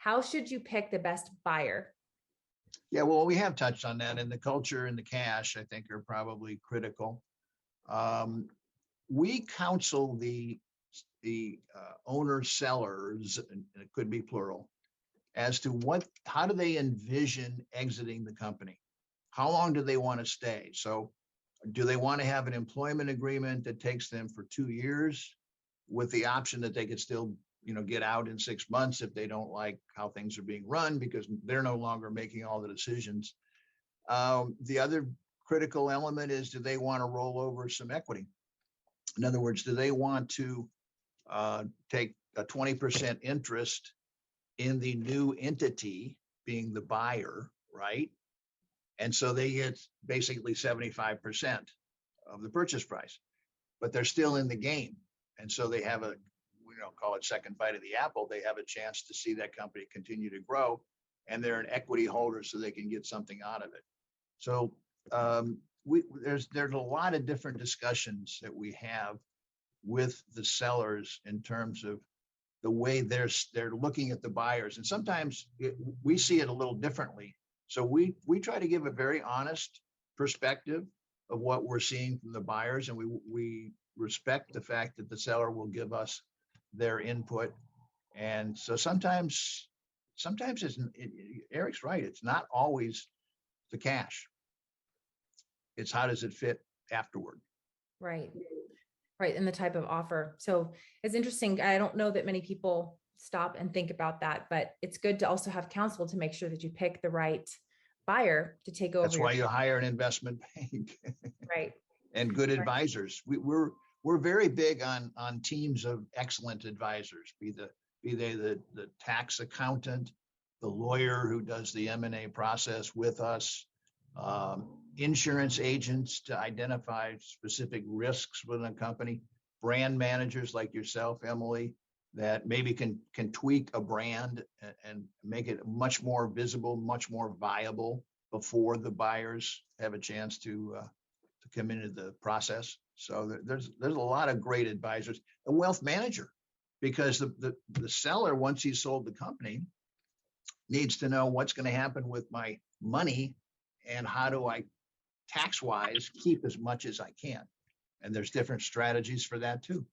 How should you pick the best buyer? Yeah, well, we have touched on that, and the culture and the cash, I think, are probably critical. Um, we counsel the owner sellers, and it could be plural, as to how do they envision exiting the company? How long do they want to stay? So do they want to have an employment agreement that takes them for 2 years with the option that they could still, get out in 6 months if they don't like how things are being run because they're no longer making all the decisions? The other critical element is, do they want to roll over some equity? In other words, do they want to take a 20% interest in the new entity being the buyer, right? And so they get basically 75% of the purchase price, but they're still in the game. And so they have call it second bite of the apple. They have a chance to see that company continue to grow, and they're an equity holder, so they can get something out of it. So there's a lot of different discussions that we have with the sellers in terms of the way they're looking at the buyers, and sometimes we see it a little differently. So we try to give a very honest perspective of what we're seeing from the buyers, and we respect the fact that the seller will give us their input. And so sometimes Eric's right. It's not always the cash. It's how does it fit afterward. Right. Right. And the type of offer. So it's interesting. I don't know that many people stop and think about that, but it's good to also have counsel to make sure that you pick the right buyer to take over. That's why you hire an investment bank. Right. And good advisors. We're very big on teams of excellent advisors, be they the tax accountant, the lawyer who does the M&A process with us, insurance agents to identify specific risks within a company, brand managers like yourself, Emily, that maybe can tweak a brand and make it much more visible, much more viable before the buyers have a chance to come into the process. So there's a lot of great advisors. A wealth manager, because the seller, once he's sold the company, needs to know what's going to happen with my money and how do I tax-wise keep as much as I can. And there's different strategies for that too.